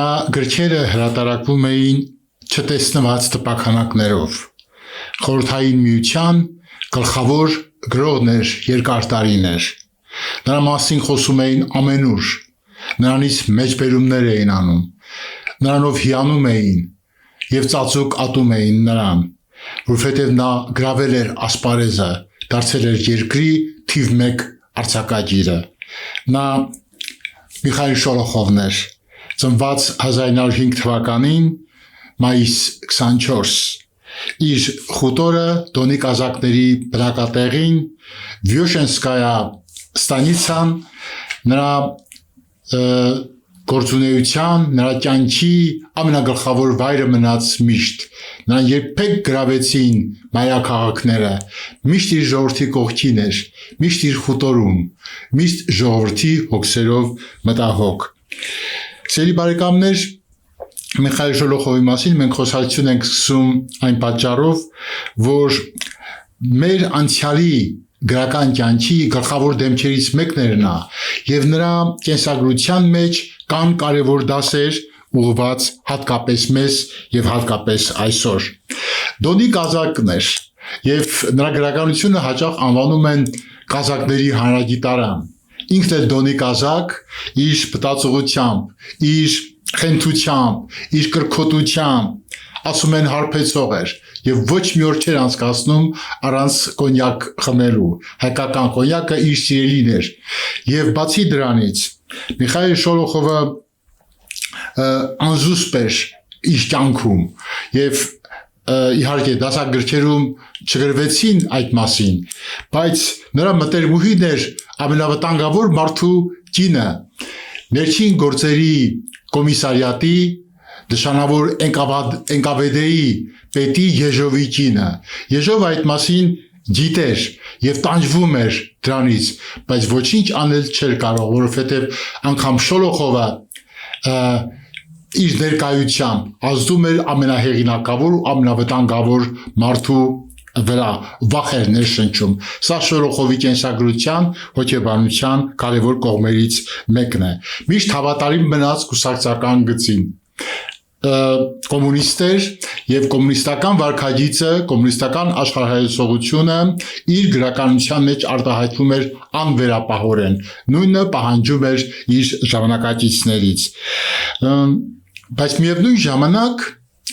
Նրա գրքերը հրատարակվում էին չտեսնված տպաքանակներով։ Խորհրդային Միության գլխավոր գրողն էր երկար տարիներ։ Նրա մասին խոսում էին ամենուր, նրանից մեջբերումներ էին անում, նրանով հիանում էին և ծածուկ ատում էին նրան, որովհետև նա գրավել էր ասպարեզը, դարձել էր երկրի թիվ 1 արձակագիրը։ Նա Միխայիլ Շոլոխովն էր, ծնված 1905 թվականին մայիս 24, իր խուտորը Դոնի կազակների բնակատեղին Վյոշենսկայա ստանիցան նրա գործունեության, նրա կյանքի ամենագլխավոր վայրը մնաց միշտ։ Նրան երբեք գրավեցին մայրաքաղաքները, միշտ իր ժողովրդի կողքին էր, միշտ իր խուտորում, միշտ ժողովրդի հոգսերով մտահոգ։ Սիրելի բարեկամներ, Միխայիլ Շոլոխովի մասին մենք խոսակցություն ենք սկսում այն պատճառով, որ մեր անցյալի գրական կյանքի գլխավոր դեմքերից մեկն էր նա, և նրա կենսագրության մեջ կան կարևոր դասեր ուղղված հատկապես մեզ և հատկապես այսօր։ Դոնի կազակն էր, և նրա գրականությունը հաճախ անվանում են կազակների հանրագիտարան։ Ինքն էլ Դոնի կազակ իր մտածողությամբ, իր խենթությամբ, իր կրքոտությամբ, ասում են հարբեցող էր և ոչ մի օր չէր անցկացնում առանց կոնյակ խմելու, հայկական կոնյակը իր սիրելին էր։ Եվ բացի դրանից, Միխայիլ Շոլոխովը անզուսպ էր իր կյանքում և իհարկե դասագրքերում չգրվեցին այդ մասին, բայց նրա մտերմուհին էր ամենավտանգավոր մարդու կինը, ներքին գործերի կոմիսարիատի նշանավոր Էնկավեդեի պետի Եժովի կինը։ Եժովը այդ մասին գիտեր և տանջվում էր դրանից, բայց ոչինչ անել չէր կարող, որովհետև անգամ Շոլոխովը իր ներկայությամբ ազդում էր ամենահեղինակավոր ու ամենավտանգավոր մարդու վրա, վախ էր ներշնչում։ Սա Շոլոխովի կենսագրության, հոգեբանության կարևոր կողմերից մեկն է։ Միշտ հավատարիմ մնաց կուսակցական գծին։ Կոմունիստ էր և կոմունիստական վարքագիծը, կոմունիստական աշխարհայացողությունը իր գրականության մեջ արտահայտվում էր անվերապահորեն, նույնը պահանջում էր իր ժամանակակիցներից։ Բայց միևնույն ժամանակ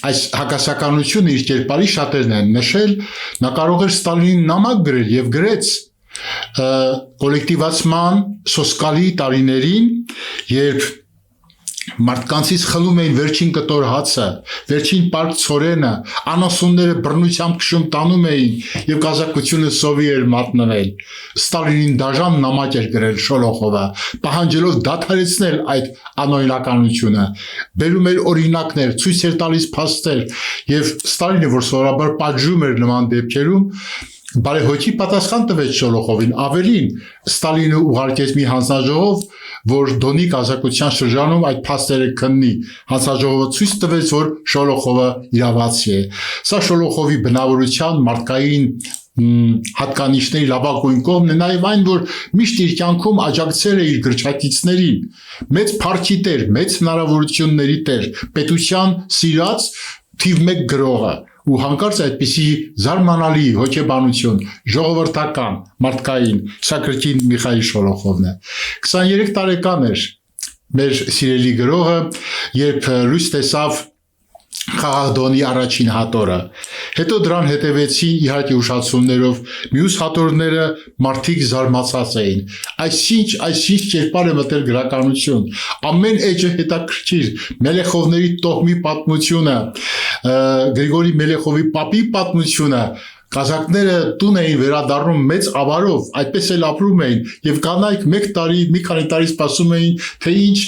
այս հակասականությունը իր կերպարի շատերն են նշել, նա կարող էր Ստալինին նամակ գրել և գրեց կոլեկտիվացման սոսկալի տարիներին, երբ մարդկանցից խլում էին վերջին կտոր հացը, վերջին պարկ ցորենը, անասունները բռնությամբ քշում տանում էին և կազակությունը սովի էր մատնվել։ Ստալինին դաժան նամակ էր գրել Շոլոխովը, պահանջելով դադարեցնել այդ անօրինականությունը, բերում էր օրինակներ, ցույց էր տալիս փաստեր, և Ստալինը, որ սովորաբար պատժում էր նման դեպքերում, բարեհոգի պատասխան տվեց Շոլոխովին, ավելին, Ստալինը ուղարկեց մի հանձնաժողով, որ Դոնի կազակության շրջանում այդ փաստերը քննի։ Հանձնաժողովը ցույց տվեց, որ Շոլոխովը իրավացի է։ Սա Շոլոխովի բնավորության մարդկային հատկանիշների լավագույն կողմն է նաև այն, որ միշտ իր կյանքում աջակցել է իր գրչակիցներին, մեծ փառքի տեր, մեծ հնարավորությունների տեր, պետության սիրած թիվ 1 գրողը, ու հանկարծ այդպիսի զարմանալի հոգեբանություն, ժողովրդական, մարդկային, սա կրկին Միխայիլ Շոլոխովն է։ 23 տարեկան էր մեր սիրելի գրողը, երբ լույս տեսավ Խաղաղ Դոնի առաջին հատորը։ Հետո դրան հետևեցին իհարկե ուշացումներով մյուս հատորները, մարդիկ զարմացած էին։ Այսինչ կերպար է մտել գրականություն։ Ամեն էջը հետաքրքիր, Մելեխովների տոհմի պատմությունը, Գրիգորի Մելեխովի պապի պատմությունը, կազակները տուն էին վերադառնում մեծ ավարով, այդպես էլ ապրում էին, և կանայք մի քանի տարի սպասում էին, թե ինչ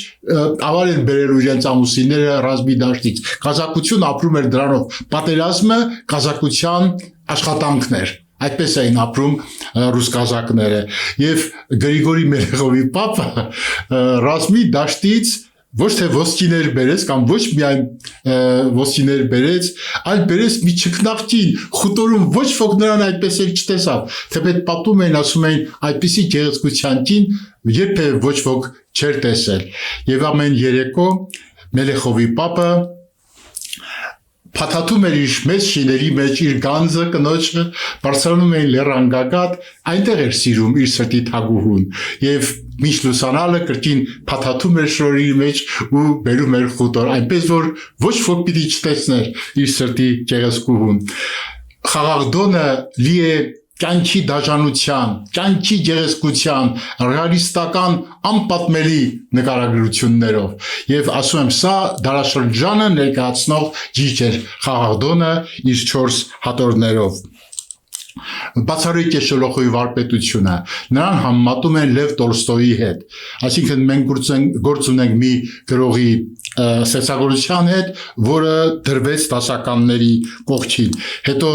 ավար են բերելու իրենց ամուսինները ռազմի դաշտից։ Կազակություն ապրում էր դրանով, պատերազմը կազակության աշխատանքն էր։ Այդպես էին ապրում ռուս կազակները։ Եվ Գրիգորի Մելեխովի պապը ռազմի դաշտից ոչ թե ոսկիներ բերեց կամ ոչ միայն ոսկիներ բերեց, այլ բերեց մի չքնաղկին, խուտորում ոչ ոք նրան այդպես էլ չտեսավ, թեպետ պատում էին, ասում էին, այդպիսի գեղեցկության կին երբևէ ոչ ոք չէր տեսել։ Եվ ամեն երեկո Մելեխովի պապը փաթաթում էր իր մեծ շիների մեջ իր գանձը կնոջը բարձրանում էին լեռան գագաթ այնտեղ էր սիրում իր սրտի թագուհուն եւ միշտ լուսանալը կրկին փաթաթում էր շորի մեջ ու բերում էր խուտոր այնպես որ ոչ ոք պիտի չտեսներ իր սրտի գեղեցկուհուն խաղաղդոնը լի է կյանքի դաժանության, կյանքի գեղեցկության, ռեալիստական անպատմելի նկարագրություններով եւ ասում եմ սա դարաշրջանը ներկայացնող ջիջ էր խաղաղդոնը իր 4 հատորներով Բացառիկ է Շոլոխովի վարպետությունը նրան համեմատում են Լև Տոլստոյի հետ այսինքն մենք գործ ունենք մի գրողի ստեղծագործության հետ որը դրվեց դասականների կողքին հետո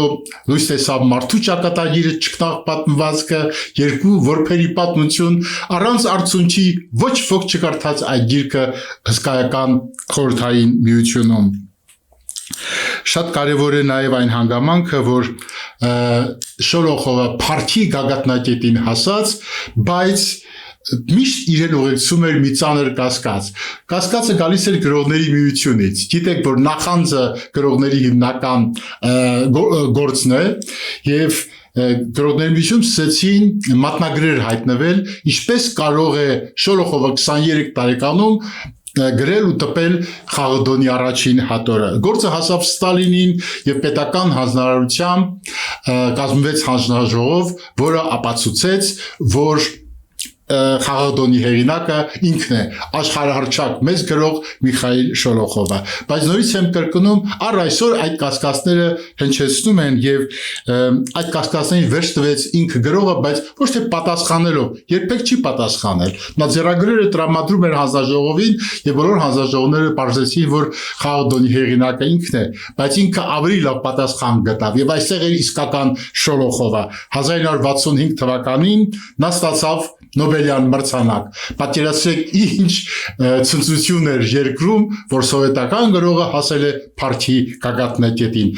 լույս տեսավ մարդու ճակատագիրը ճկնաղ պատմվածքը երկու որբերի պատմություն առանց արցունքի ոչ ոք չկարդաց այդ գիրքը հսկայական խորհրդային միությունում Շատ կարևոր է նաև այն հանգամանքը, որ Շոլոխովը փառքի գագաթնակետին հասած, բայց միշտ իրեն ուղեկցում էր մի ծանր կասկած։ Կասկածը գալիս էր գրողների միությունից։ Գիտեք, որ նախանձը գրողների հիմնական գործն է եւ գրողների միություն սկսեցին մատնագրեր հայտնվել, ինչպես կարող է Շոլոխովը 23 տարեկանում գրել ու տպել Խաղաղդոնի առաջին հատորը։ Գործը հասավ Ստալինին եւ պետական հանձնարարությամբ կազմվեց հանձնաժողով, որը ապացուցեց, որ Խաղաղդոնի հեղինակը ինքն է աշխարհահռչակ մեծ գրող Միխայիլ Շոլոխովը բայց նորից եմ կրկնում առ այսօր այդ կասկածները հնչեցնում են եւ այդ կասկածներին վերջ տվեց ինքը գրողը բայց ոչ թե պատասխանելով երբեք չի պատասխանել նա ձեռագրերը տրամադրում էր հանձնաժողովին եւ բոլոր հանձնաժողովները պարզեցին որ Խաղաղդոնի հեղինակը ինքն է բայց ինքը ավելի լավ պատասխան գտավ եւ այստեղ էր իսկական Շոլոխովը 1965 թվականին նա ստացավ Նոբելյան մրցանակ պատկերացրեք ինչ ցնծություն էր երկրում որ սովետական գրողը հասել է փառքի գագաթնակետին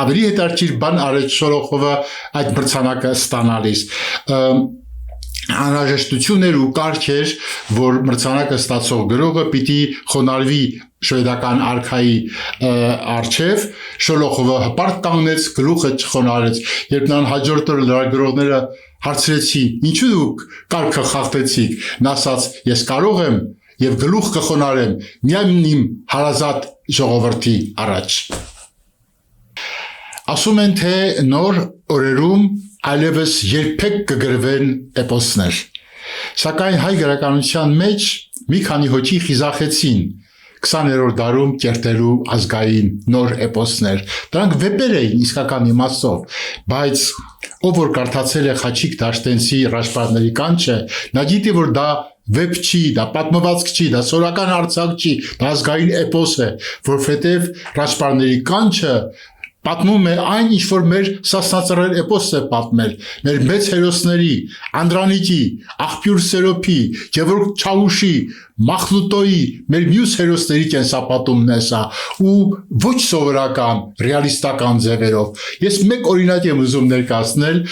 ավելի հետաքրքիր բան արեց Շոլոխովը այդ մրցանակը ստանալիս անհրաժեշտություն էր ու կարգ էր որ մրցանակը ստացող գրողը պիտի խոնարհվի շվեդական արքայի արչև Շոլոխովը հպարտ կանգնեց գլուխը չխոնարհեց երբ նրան հաջորդ օրը լրագրողները հարցրեցին ինչու դուք կարգը խախտեցիք նա ասաց ես կարող եմ եւ գլուխ կխոնարհեմ միայն իմ հարազատ ժողովրդի առաջ ասում են թե նոր օրերում այլևս երբեք կգրվեն էպոսներ սակայն հայ գրականության մեջ մի քանի հոգի խիզախեցին 20-րդ դարում կերտելու ազգային նոր էպոսներ դրանք վեպեր էին իսկական իմաստով բայց ով որ կարդացել է Խաչիկ Դաշտենցի Ռաշպարների կանչը նա գիտի որ դա վեպ չի դա պատմվածք չի դա սորական արձակ չի դա ազգային էպոս է որովհետև Ռաշպարների կանչը պատմում է այն ինչ որ մեր Սասնածռեր էպոսը պատմել մեր մեծ հերոսների Անդրանիկի Աղբյուր Սերոփի Գևորգ Չաուշի Մախլուտոյի մեր մյուս հերոսների կենսապատումն է սա ու ոչ սովորական ռեալիստական ձևերով ես մեկ օրինակ եմ ուզում ներկայացնել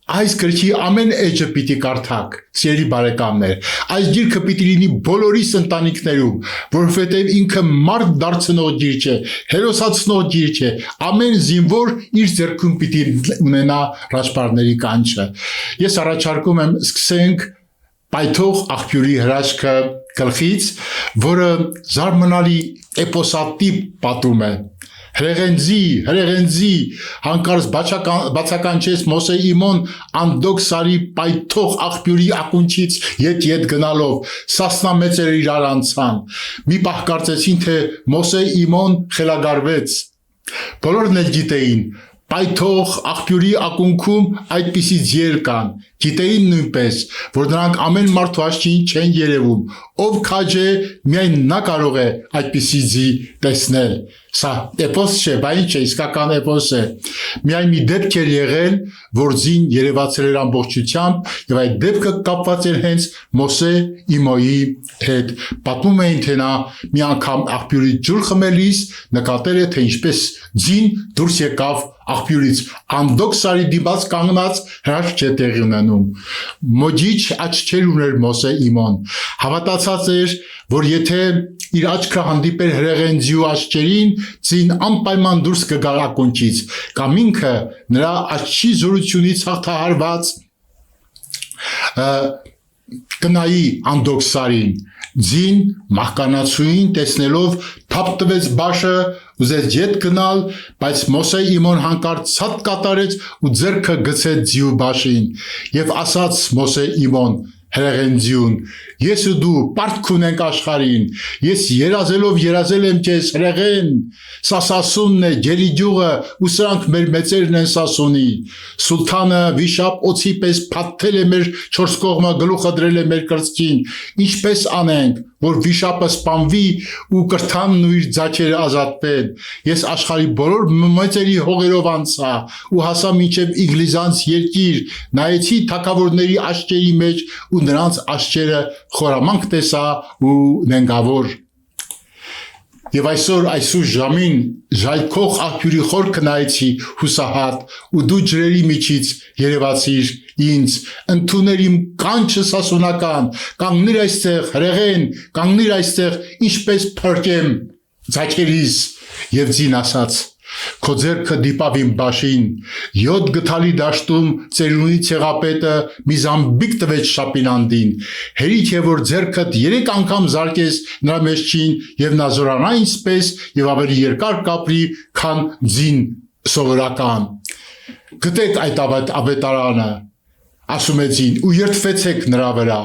Այս գրքի ամեն էջը պիտի կարդաք, սիրելի բարեկամներ, այս գիրքը պիտի լինի բոլորիս ընտանիքներում, որովհետև ինքը մարդ դարձնող գիրք է, հերոսացնող գիրք է, ամեն զինվոր իր ձեռքում պիտի ունենա Ռաշպարների կանչը։ Ես առաջարկում եմ սկսենք Պայթող աղբյուրի հրաշքը գլխից, որը զարմանալի էպոսատիպ պատում է։ Հրեղենձի, հանկարծ բացականչեց Մոսե Իմոն անդոք սարի պայթող աղբյուրի ակունչից ետ գնալով, սասնամեծերը իրար անցան, մի պահ կարծեցին, թե Մոսե Իմոն խելագարվեց, բոլորն էլ գիտեին, պայթող աղբյուրի ակունքում այդպիսի ձիեր կան, գիտեին նույնպես, որ նրանք ամեն մարդու աչքին չեն երևում, ով քաջ է, միայն նա կարող է այդպիսի ձի տեսնել, սա էպոս չէ, բա ինչ է, իսկական էպոս է, միայն մի դեպք էր եղել, որ ձին երևացել էր ամբողջությամբ և այդ դեպքը կապված էր հենց Մոսե Իմոյի հետ, պատմում էին, թե նա մի անգամ աղբյուրի ջուր խմելիս նկատել է, թե ինչպես ձին դուրս եկավ աղբյուրից, անդոք սարի դիմաց կանգնած հրաշք չէ տեղի ունենում մնում։ Մոջիչ աչքեր ուներ Մոսե իմոն, հավատացած էր, որ եթե իր աչքը հանդիպեր հրեղենձիու աչքերին, ծին անպայման դուրս կգար ակունքից, կամ ինքը նրա աչքի զորությունից հաղթահարված կնայի անդոքսարին, ձին մահկանացուին տեսնելով թափ տվեց բաշը, ուզեց յետ գնալ, բայց Մոսե իմոն հանկարծ ցած կատարեց ու ձեռքը գցեց ձիու բաշին եւ ասաց Մոսե իմոն հրեղենձիուն, ես ու դու պարտք ունենք աշխարհին, ես երազել եմ քեզ հրեղեն, սա Սասունն է, ջերի գյուղը ու սրանք մեր մեծերն են Սասունի, սուլթանը վիշապ օծի պես փաթթել է մեր չորս կողմը, գլուխը դրել է մեր կրծքին, ինչպես անենք, որ վիշապը սպանվի ու կրթանն ու իր ձաչերը ազատվեն, ես աշխարհի բոլոր մեծերի հողերով անցա ու հասա մինչև Իգլիզանց երկիր, նայեցի թագավորների աչքերի մեջ ու նրանց աչքերը խորամանկ տեսա ու նենգավոր Եվ այսօր այսուր ժամին ժայթքող աղբյուրի խորքը նայեցի հուսահատ ու դու ջրերի միջից երևացիր ինձ, ընդուներ իմ կանչը սասունական, կանգնիր այստեղ հրեղեն, կանգնիր այստեղ ինչպես փրկեմ ձաչերիս եւ ձին ասաց Քո ձեռքը դիպավ իմ բաշին, 7 գթալի դաշտում ծերունի ցեղապետը մի զամբիկ տվեց շապինանդին, հերիք է որ ձեռքդ 3 անգամ զարկես նրա մեջքին եւ նա զորանա ինձպես եւ ավելի երկար կապրի, քան ձին սովորական։ Գտեք այդ ավետարանը, ասում է ձին, ու երդվեցեք նրա վրա։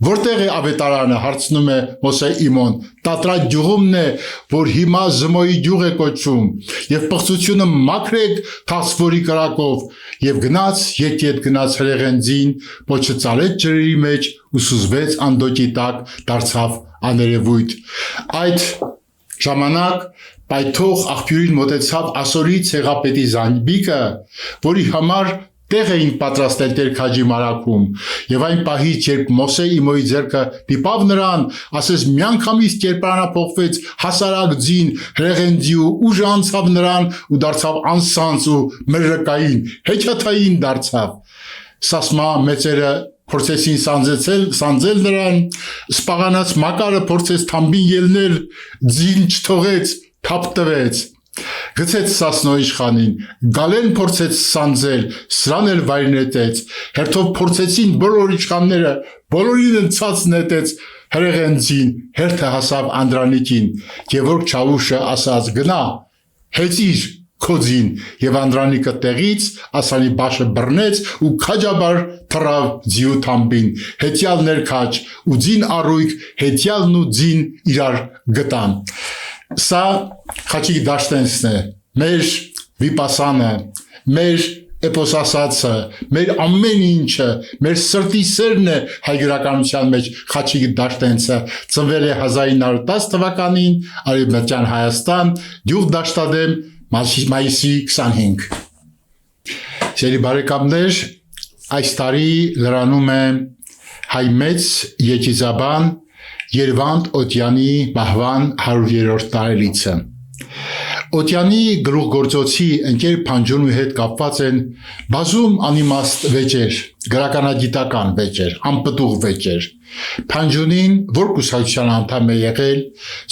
Որտեղ է ավետարանը, հարցնում է Մոսե իմոն, Տատրատ գյուղումն է, որ հիմա Զմոյի գյուղ է կոչվում, եւ պղծությունը մաքրեք թասվորի կրակով, եւ գնաց, ետ գնաց հրեղենձին, պոչը ծալեց ջրերի մեջ ու սուզվեց անդոկի տակ, դարձավ աներևույթ։ Այդ ժամանակ պայթող աղբյուրին մոտեցավ Ասորի ցեղապետի զամբիկը, որի համար տեղ էին պատրաստել Տեր քաջի մարաքում եւ այն պահից երբ Մոսե իմոյի ձեռքը դիպավ նրան ասես միանգամից կերպարանափոխվեց հասարակ ձին հրեղենձի ուժը անցավ նրան ու դարձավ անսանց ու մրրկային հեքիաթային դարձավ Սասմա մեծերը փորձեցին սանձել նրան սպաղանած մակարը փորձեց թամբին ելնել ձին չթողեց թափ տվեց Գցեց Սասնո իշխանին, գալեն փորձեց սանձել, սրան էլ վայր նետեց, հերթով փորձեցին բոլոր իշխանները, բոլորին էլ ցած նետեց հրեղենձին, հերթը հասավ Անդրանիկին, Գևորգ Չավուշը ասաց գնա, հեծիր քոձին, եւ Անդրանիկը տեղից ասանի բաշը բռնեց ու քաջաբար թռավ ձիու թամբին, հետյալ ներքաջ ու ձին առույգ, հետյալն ու ձին իրար գտան Սա խաչիկ դաշտենցն է, մեր վիպասանը, մեր էպոսասացը, մեր ամեն ինչը, մեր սրտի սերն է հայ գրականության մեջ խաչիկ դաշտենցը, ծնվել է 1910 թվականին, Արևմտյան Հայաստան, գյուղ Դաշտադեմ, մայիսի 25։ Սիրելի բարեկամներ, այս տարի լրանում է հայ մեծ եկիզաբան Երվանդ Օտյանի մահվան 100-րդ տարելիցը։ Օտյանի գլուխգործոցի ընկեր Փանջոնու հետ կապված են բազում անիմաստ վեճեր, գրականագիտական վեճեր, անպտուղ վեճեր։ Փանջոնին, որ կուսակցության անդամ է եղել,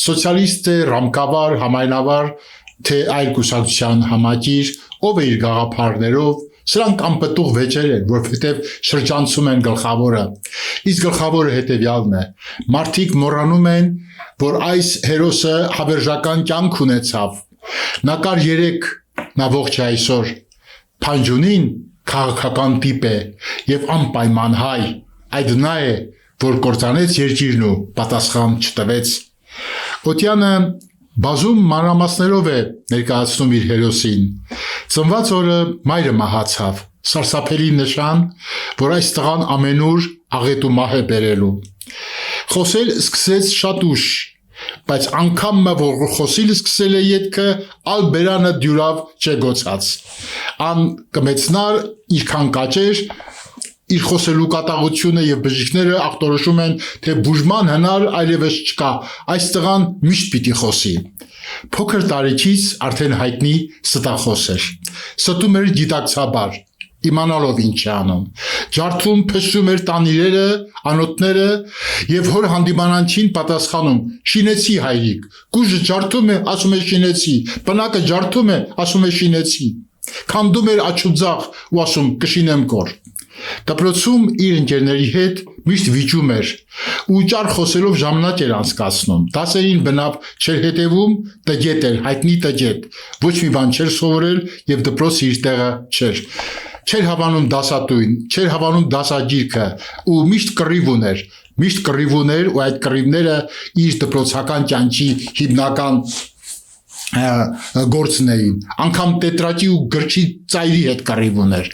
սոցիալիստ է, ռամկավար, համայնավար, թե այլ կուսակցության համակիր, ով է իր գաղափարներով Սրանք անպտուղ վեճեր են, որովհետև շրջանցում են գլխավորը։ Իսկ գլխավորը հետևյալն է. Մարդիկ մոռանում են, որ այս հերոսը հավերժական կյանք ունեցավ։ Նա կար 3, նա ողջ է այսօր։ Փանջունին քաղաքական տիպ է եւ անպայման հայ։ Այդ նա է, որ կործանեց երկիրն ու պատասխան չտվեց։ Օտյանը Բազում մանրամասներով է ներկայացնում իր հերոսին։ Ծնված օրը մայրը մահացավ, սարսափելի նշան, որ այս տղան ամենուր աղետ ու մահ է բերելու։ Խոսել սկսեց շատ ուշ, բայց անգամ որ խոսիլ սկսել է ետքը, ալ բերանը դյուրավ չեգոցած։ Ան կմեցնար ինչքան կաճեր, իր խոսելու կատաղությունը եւ բժիշկները ախտորոշում են, թե բուժման հնար այլևս չկա, այս տղան միշտ պիտի խոսի։ Փոքր տարիքից արդեն հայտնի ստախոս էր։ Ստում էր գիտակցաբար, իմանալով ինչ է անում։ Ջարդում փշում էր տանիրերը, անոթները եւ հոր հանդիմանանչին պատասխանում. շինեցի հայրիկ, գուժը ջարդում է, ասում է շինեցի, բնակը ջարդում է, ասում է շինեցի, քանդում էր աչուձախ ու ասում կշինեմ կոր։ Դպրոցում իր ընկերների հետ միշտ վիճում էր ու ճար խոսելով ժամանակ էր անցկացնում։ Դասերին բնավ չէր հետևում, տգետ էր, հայտնի տգետ, ոչ մի բան չէր սովորել եւ դպրոցը իր տեղը չէր։ Չէր հավանում դասատույն, չէր հավանում դասագիրքը ու միշտ կռիվ ուներ ու այդ կռիվները իր դպրոցական կյանքի հիմնական գործն էին, անգամ տետրակի ու գրչի ծայրի հետ կռիվ ուներ,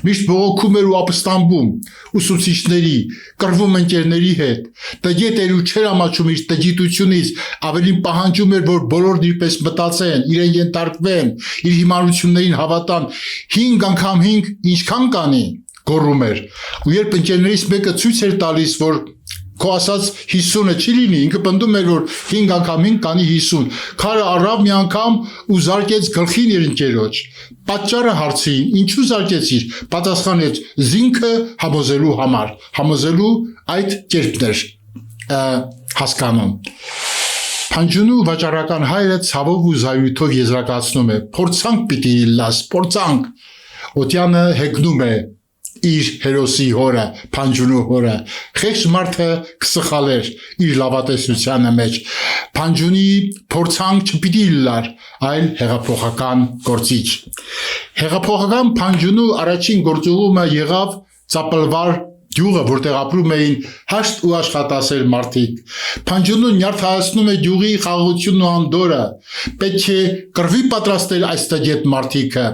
միշտ բողոքում էր ու ապստամբում, ուսուցիչների, կռվում ընկերների հետ, տգետ էր ու չէր ամաչում իր տգիտությունից, ավելին պահանջում էր, որ բոլորն իրպես մտածեն, իրեն ենթարկվեն, իր հիմարություններին հավատան, 5 անգամ 5 ինչքան կանի, գոռում էր, ու երբ ընկերներից մեկը ցույց էր տալիս, որ քո ասած 50-ը չի լինի, ինքը պնդում էր, որ 5 անգամ 5 կանի 50, քարը առավ մի անգամ ու զարկեց գլխին իր ընկերոջ, պատճառը հարցին, ինչու զարկեցիր, պատասխանեց, զինքը համոզելու համար, համոզելու այդ կերպն էր հասկանում։ Փանջունու վաճառական հայրը ցավով ու զայրույթով եզրակացնում է, փորձանք պիտի լաս, փորձանք, Օտյանը հեգնում է իր հերոսի հորը, Փանջունու հորը, խեղճ մարդը կսխալեր իր լավատեսությանը մեջ, Փանջունի փորձանք չպիտի լար, այլ հեղափոխական գործիչ։ Հեղափոխական Փանջունու առաջին գործողումը եղավ Ծապլվար գյուղը, որտեղ ապրում էին հաշտ ու աշխատասեր մարդիկ։ Փանջունուն նյարդայացնում է գյուղի խաղաղությունն ու անդորը, պետք է կռվի պատրաստել այս տգետ մարդիկը,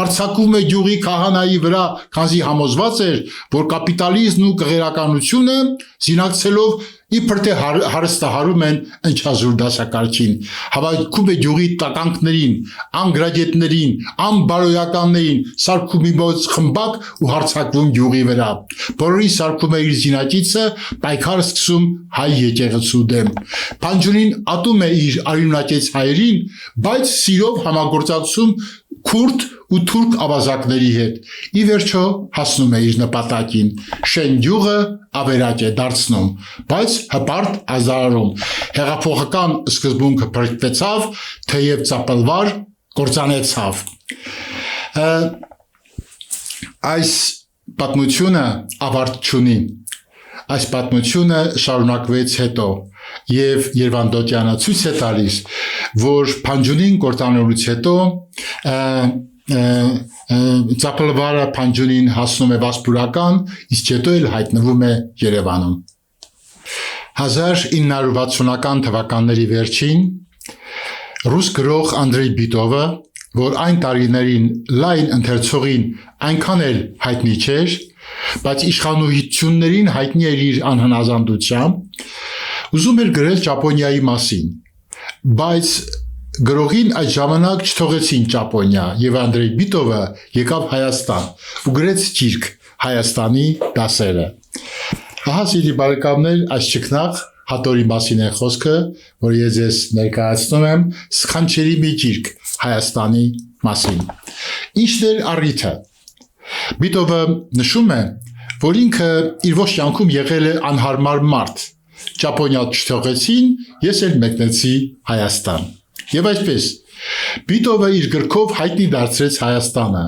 հարձակվում է գյուղի քահանայի վրա, քանզի համոզված էր, որ կապիտալիզմն ու կղերականությունը զինակցելով իբր թե հարստահարում են ընչազուր դասակարգին, հավաքում է գյուղի տականքներին, անգրագետներին, անբարոյականներին, սարքում մի մոծ խմբակ ու հարձակվում գյուղի վրա։ Բոլորին սարքում է իր զինակիցը, պայքար սկսում հայ եկեղեցու դեմ։ Փանջունին ատում է իր արյունակեց հայերին, բայց սիրով համագործակցում քուրդ ու թուրք ավազակների հետ։ Ի վերջո հասնում է իր նպատակին։ Շեն գյուղը ավերակ է դարձնում, բայց հպարտ ազարարում։ Հեղափոխական սկզբունքը փրկվեցավ, թեև Ծապլվար կործանեցավ։ Այս պատմությունը ավարտ չունի։ Այս պատմությունը շարունակվեց հետո եւ Երվանդոտյանը ցույց է տալիս, որ Փանջունին կործանելուց հետո Ծապլվարը Փանջունին հասնում է Վասպուրական, իսկ հետո էլ հայտնվում է Երևանում։ 1960-ական թվականների վերջին ռուս գրող Անդրեյ Բիտովը, որ այն տարիներին լայն ընթերցողին այնքան էլ հայտնի չէր, բայց իշխանություններին հայտնի էր իր անհնազանդությամբ, ուզում էր գրել Ճապոնիայի մասին, բայց գրողին այդ ժամանակ չթողեցին Ճապոնիա եւ Անդրեյ Բիտովը եկավ Հայաստան ու գրեց գիրք Հայաստանի դասերը։ Ահա սիրելի բարեկամներ, այս ճգնաղ հատորի մասին է խոսքը, որ ես ձեզ ներկայացնում եմ սքանչելի մի գիրք Հայաստանի մասին։ Ինչն էր առիթը։ Բիտովը նշում է, որ ինքը իր ողջ կյանքում եղել է անհարմար մարդ։ Ճապոնիա չթողեցին, ես էլ մեկնեցի Հայաստան։ Եվ այսպես, Բիտովը իր գրքով հայտնի դարձրեց Հայաստանը։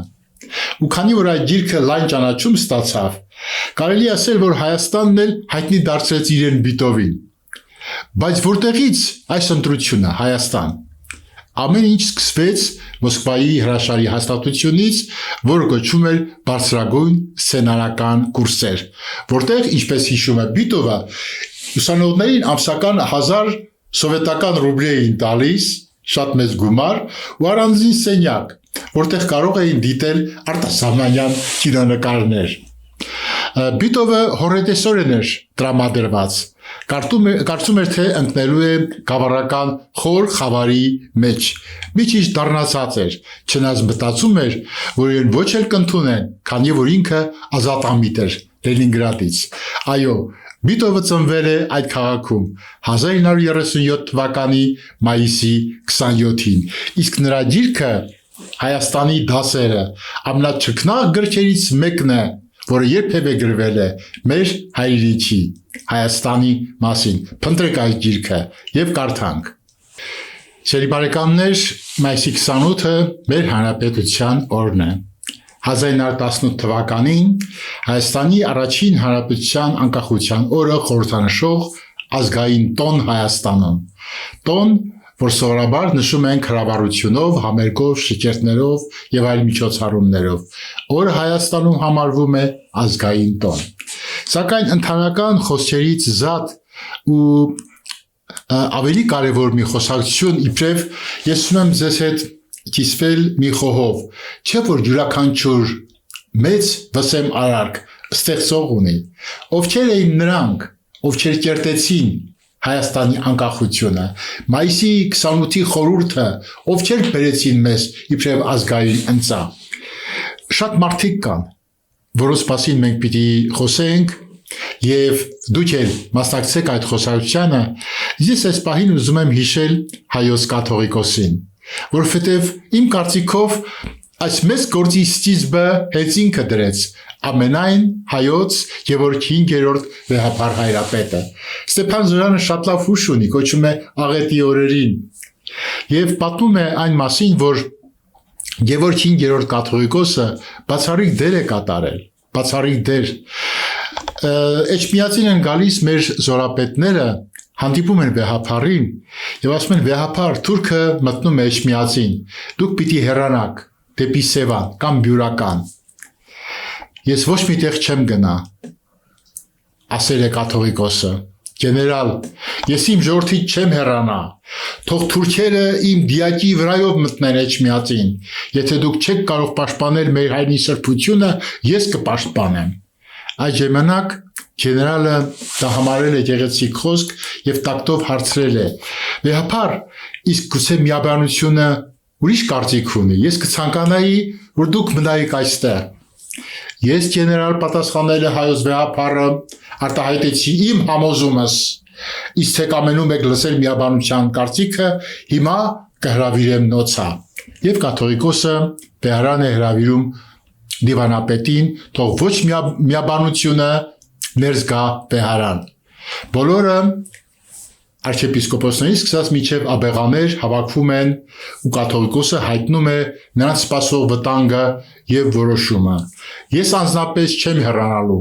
Ու քանի որ այդ գիրքը լայն ճանաչում ստացավ, կարելի ասել, որ Հայաստանն էլ հայտնի դարձրեց իրեն Բիտովին։ Բայց որտեղից այս ընտրությունը Հայաստան։ Ամեն ինչ սկսվեց Մոսկվայի հրաշարի հաստատությունից, որը կոչվում էր բարձրագույն սցենարական կուրսեր, որտեղ, ինչպես հիշում է Բիտովը, ուսանողներին ամսական 1000 սովետական ռուբլի էին տալիս, շատ մեծ գումար ու առանձին սենյակ, որտեղ կարող էին դիտել արտասահմանյան կինոնկարներ։ Բիտովը հորետեսորեն էր տրամադրված, կարծում էր, թե ընկնելու է գավառական խոր խավարի մեջ, մի քիչ դառնացած էր, չնայած մտածում էր, որ իրեն ոչ էլ կընդունեն, քանի որ ինքը ազատամիտ էր Լենինգրադից։ Այո, Բիտովը ծնվել է այդ քաղաքում 1937 թվականի մայիսի 27-ին, իսկ նրա գիրքը Հայաստանի դասերը ամենաչքնաղ գրքերից մեկն է, որը երբևէ գրվել է մեր հայրենիքի Հայաստանի մասին։ Փնտրեք այս գիրքը եւ կարդանք։ Սիրելի բարեկամներ, մայիսի 28-ը մեր հանրապետության օրն է։ 1918 թվականին Հայաստանի առաջին հանրապետության անկախության օրը խորհրդանշող ազգային տոն Հայաստանում։ Տոն, որ սովորաբար նշում են հրավառությունով, համերգով, շքերթներով եւ այլ միջոցառումներով, որը Հայաստանում համարվում է ազգային տոն։ Սակայն ընդհանրական խոսքերից զատ ու ավելի կարևոր մի խոսակցություն իբրև ես ուզում ձեզ հետ կիսվել մի խոհով, չէ որ յուրաքանչյուր մեծ վսեմ արարք ստեղծող ունի, ովքեր էին նրանք, ովքեր կերտեցին Հայաստանի անկախությունը, մայիսի 28-ի խորհուրդը, ովքեր բերեցին մեզ իբրև ազգային ընծա։ Շատ մարդիկ կան, որոնց մասին մենք պիտի խոսենք, եւ դուք էլ մասնակցեք այդ խոսակցությանը, ես այս պահին ուզում եմ հիշել հայոց կաթողիկոսին, որովհետեւ իմ կարծիքով այս մեծ գործի սկիզբը հենց ինքը դրեց ամենայն հայոց Գևորգ 5-րդ վեհափառ հայրապետը։ Ստեփան Զորյանը շատ լավ հուշ ունի, կոչում է աղետի օրերին, եւ պատմում է այն մասին, որ Գևորգ 5-րդ կաթողիկոսը բացառիկ դեր է կատարել, բացառիկ դեր։ Էջմիածին են գալիս մեր զորապետները, հանդիպում են վեհափառին եւ ասում են վեհափառ, թուրքը մտնում է Էջմիածին, դուք պիտի հեռանաք դեպի Սևան կամ Բյուրական։ Ես ոչ մի տեղ չեմ գնա, ասել է կաթողիկոսը, գեներալ, ես իմ ժողովրդից չեմ հեռանա, թող թուրքերը իմ դիակի վրայով մտնեն Էջմիածին, եթե դուք չեք կարող պաշտպանել մեր հայրենի սրբությունը, ես կպաշտպանեմ։ Այդ ժամանակ գեներալը դա համարել է գեղեցիկ խոսք եւ տակտով հարցրել է. Վեհափառ, իսկ գուցե միաբանությունը ուրիշ կարծիք ունի, ես կցանկանայի, որ դուք մնայիք այստեղ։ Ես գեներալ պատասխանել է հայոց վեհափառը, արտահայտեցի իմ համոզումս, իսկ թե կամենում եք լսել միաբանության կարծիքը, հիմա կհրավիրեմ նոցա։ Եվ կաթողիկոսը վեհարան է հրավիրում դիվանապետին, թող ոչ միաբանությունը ներս գա վեհարան։ Բոլորը արքեպիսկոպոսներից սկսած մինչև աբեղաներ հավաքվում են ու կաթողիկոսը հայտնում է նրանց սպասող վտանգը եւ որոշումը։ Ես անձնապես չեմ հեռանալու,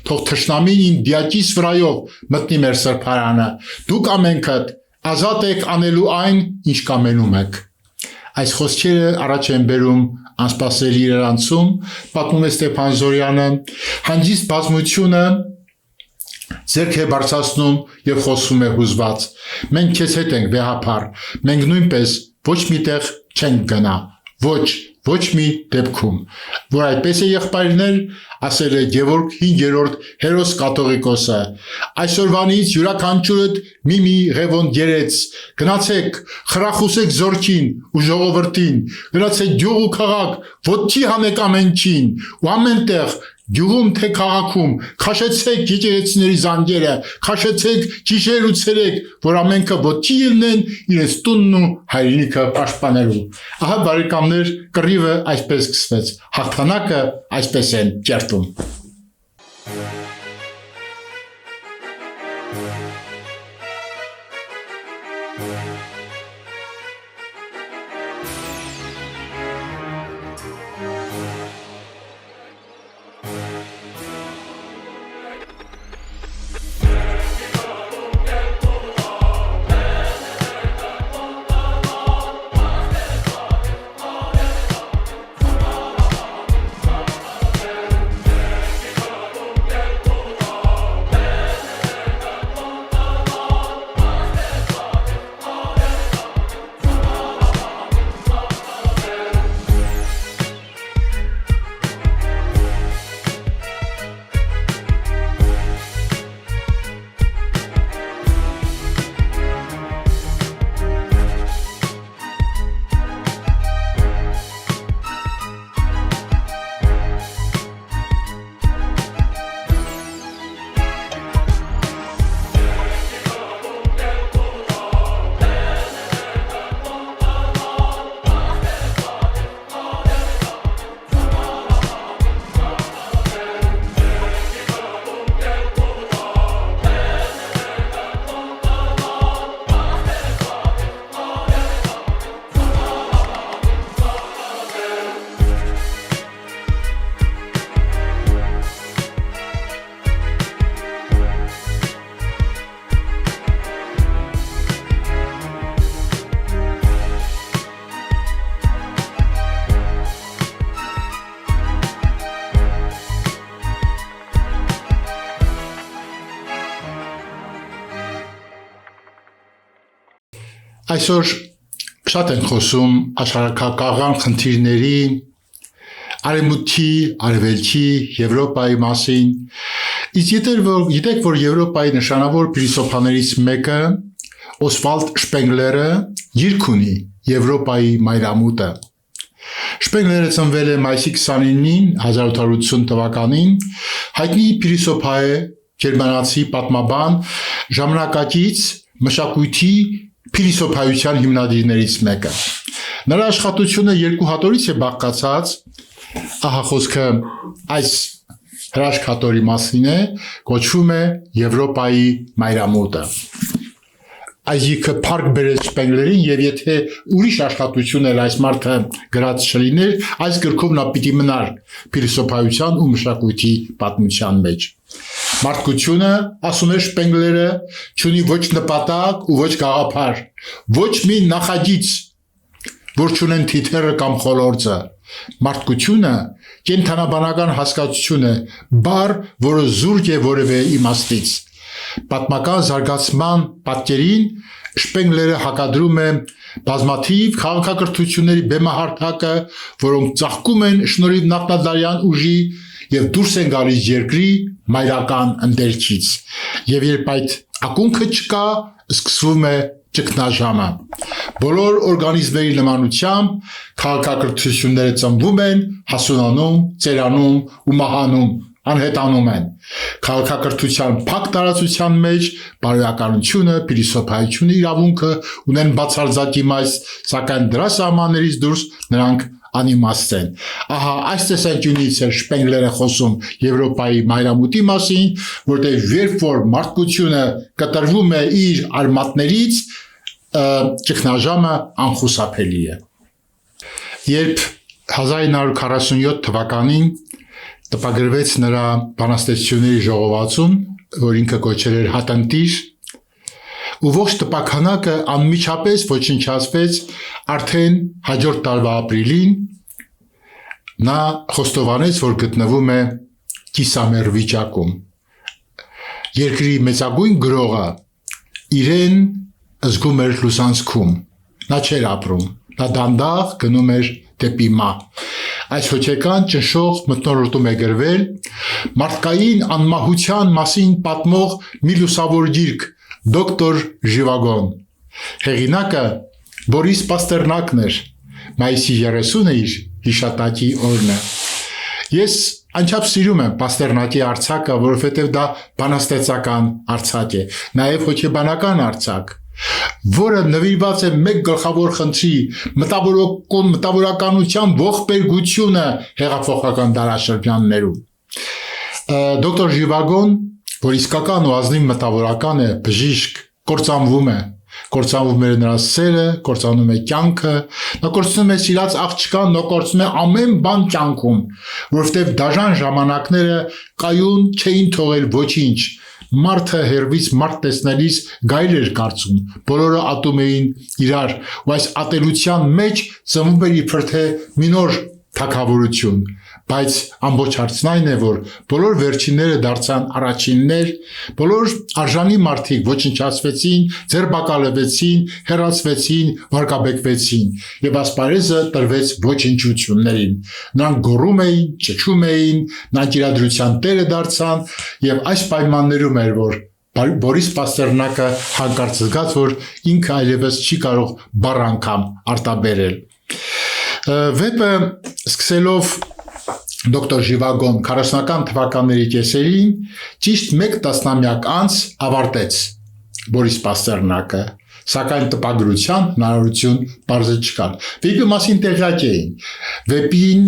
թող թշնամին իմ դիակիս վրայով մտնի մեր սրբարանը, դուք ամենքդ ազատ եք անելու այն, ինչ կամենում եք։ Այս խոսքերը առաջ են բերում անսպասելի իրարանցում, պատմում է Ստեփան Զորյանը, հանգիստ բազմությունը ձեռք է բարձրացնում եւ խոսում է հուզված։ Մենք քեզ հետ ենք վեհափառ, մենք նույնպես ոչ միտեղ չենք գնա, ոչ մի դեպքում, որ այդպես է եղբայրներ, ասել է Գևորգ 5-րդ հերոս կաթողիկոսը, այսօրվանից յուրաքանչյուրդ մի ղևոն գերեց, գնացեք, խրախուսեք զորքին ու ժողովրդին, գնացեք գյուղ ու քաղաք, ոտքի հանեք ամենքին, ու ամենտեղ գյուղում թե քաղաքում, քաշեցեք եկեղեցիների զանգերը, քաշեցեք գիշեր ու ցերեկ, որ ամենքը ոտքի ելնեն իրենց տունն ու հայրենիքը պաշտպանելու։ Ահա բարեկամներ, կռիվը այսպես սկսվեց, հաղթանակը այսպես են ճերտում։ Այսօր շատ են խոսում աշխարհակաղական խնդիրների, Արևմուտքի, Արևելքի, Եվրոպայի մասին։ Իսկ գիտեք, որ Եվրոպայի նշանավոր փիլիսոփաներից մեկը Օսվալդ Շպենգլերը գիրք ունի Եվրոպայի մայրամուտը։ Շպենգլերը ծնվել է մայիսի 29-ին 1880 թվականին, հայտնի փիլիսոփա է, գերմանացի պատմաբան, ժամանակակից մշակույթի փիլիսոփայության հիմնադիրներից մեկը։ Նրա աշխատությունը երկու հատորից է բաղկացած, ահա խոսքը այս հրաշք հատորի մասին է, կոչվում է Եվրոպայի մայրամուտը։ Այս գիրքը փառք բերեց Շպենգլերին, եւ եթե ուրիշ աշխատություն էր այս մարդը գրած չլիներ, այս գրքով նա պիտի մնար փիլիսոփայության ու մշակույթի պատմության մեջ։ Մարդկությունը, ասում է Շպենգլերը, չունի ոչ նպատակ ու ոչ գաղափար, ոչ մի նախագիծ, որ չունեն թիթեռը կամ խոլորձը։ Մարդկությունը կենդանաբանական հասկացություն է, բառ, որը զուրկ է որևէ իմաստից։ Պատմական զարգացման պատկերին Շպենգլերը հակադրում է բազմաթիվ քաղաքակրթությունների բեմահարթակը, որոնք ծաղկում են շնորհիվ նախնադարյան ուժի եւ դուրս են գալիս երկրի մայրական ընդերքից։ Եվ երբ այդ ակունքը չկա, սկսվում է ճգնաժամը։ Բոլոր օրգանիզմների նմանությամբ քաղաքակրթությունները ծնվում են, հասունանում, ծերանում ու մահանում, անհետանում են։ Քաղաքակրթության փակ տարածության մեջ բարոյականությունը, փիլիսոփայությունը, իրավունքը ունեն բացարձակ իմաստ, սակայն դրա սահմաններից դուրս նրանք անիմաստ են։ Ահա այս տեսանկյունից է Շպենգլերը խոսում Եվրոպայի մայրամուտի մասին, որտեղ երբ որ մարդկությունը կտրվում է իր արմատներից, ճգնաժամը անխուսափելի է։ Երբ 1947 թվականին տպագրվեց նրա բանաստեղծությունների ժողովածուն, որ ինքը կոչել էր Հատնտիր, ու ողջ տպաքանակը անմիջապես ոչնչացվեց արդեն հաջորդ տարվա ապրիլին, նա խոստովանեց, որ գտնվում է կիսամեռ վիճակում։ Երկրի մեծագույն գրողը իրեն զգում էր լուսանցքում, նա չէր ապրում, նա դանդաղ գնում էր դեպի մահ։ Այս հոգեկան ճնշող մթնոլորտում է գրվել մարդկային անմահության մասին պատմող մի լուսավոր գիրք Դոկտոր Ժիվագոն։ Հեղինակը Բորիս Պաստերնակն էր, մայիսի 30-ը իր հիշատակի օրն է։ Ես անչափ սիրում եմ Պաստերնակի արձակը, որովհետև դա բանաստեղծական արձակ է, նաև հոգեբանական արձակ, որը նվիրված է մեկ գլխավոր խնդրի՝ մտավորականության ողբերգությունը հեղափոխական դարաշրջաններում։ Դոկտոր Ժիվագոն, որ իսկական ու ազնիվ մտավորական է, բժիշկ, կործանվում է նրա սերը, կործանում է կյանքը, նա կործանում է սիրած աղջկան, նա կործանում է ամեն բան կյանքում, որովհետև դաժան ժամանակները կայուն չէին թողել ոչինչ։ Մարդը հերվից մարդ տեսնելիս գայլ էր կարծում, բոլորը ատում էին իրար, ու այս ատելության մեջ ծնվում էր իբր թե մի նոր թագավորություն, բայց ամբողջ հարցն այն է, որ բոլոր վերջինները դարձան առաջիններ, բոլոր արժանի մարդիկ ոչնչացվեցին, ձերբակալվեցին, հեռացվեցին, վարկաբեկվեցին, եւ ասպարեզը տրվեց ոչնչություններին։ Նրանք գոռում էին, ճչում էին, նրանք իրադրության տերը դարձան, եւ այս պայմաններում էր, որ Բորիս Պաստերնակը հանկարծ զգաց, որ ինքը այլևս չի կարող բառ անգամ արտաբերել։ Վեպը սկսելով Դոկտոր Ժիվագոն 40-ական թվականների կեսերին ճիշտ 1 տասնամյակ անց ավարտեց Բորիս Պաստերնակը, սակայն տպագրության հնարավորություն բարձր չկար։ Վեպի մասին տեղյակ էին, վեպին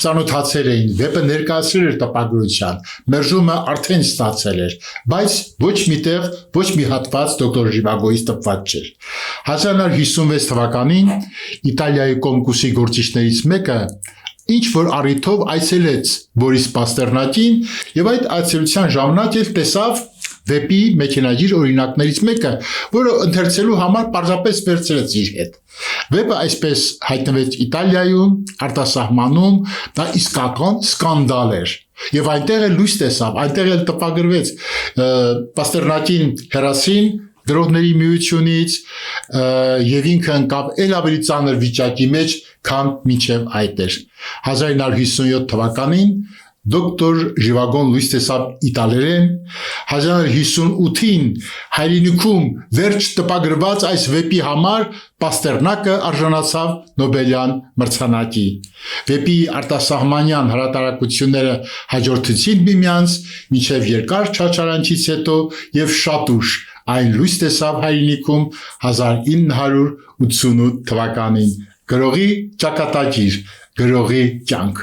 ծանոթացել էին, վեպը ներկայացրել էր տպագրության, մերժումը արդեն ստացել էր, բայց ոչ միտեղ, ոչ մի հատված Դոկտոր Ժիվագոյից տպված չէր։ 1956 թվականին Իտալիայի կոմկուսի գործիչներից մեկը ինչ որ առիթով այցելեց Բորիս Պաստերնակին եւ այդ այցելության ժամանակ էլ տեսավ վեպի մեքենագիր օրինակներից մեկը, որը ընթերցելու համար պարզապես վերցրեց իր հետ։ Վեպը այսպես հայտնվեց Իտալիայում, արտասահմանում, դա իսկական սկանդալ էր։ Եվ այնտեղ էլ լույս տեսավ, այնտեղ էլ տպագրվեց Պաստերնակին հերասին գրողների միությունից եւ ինքը ընկավ ել ավելի ծանր վիճակի մեջ, քան մինչև այդ էր 1957 թվականին դոկտոր Ժիվագոն լույս տեսավ իտալերեն 1958-ին հայրենիքում վերջ տպագրված այս վեպի համար Պաստերնակը արժանացավ Նոբելյան մրցանակի վեպի արտասահմանյան հրատարակությունները հաջորդեցին միմյանց մինչև երկար չարչարանչից հետո եւ շատ ուշ այն լույս տեսավ հայրենիքում 1988 թվականին գրողի ճակատագիր գրողի կյանք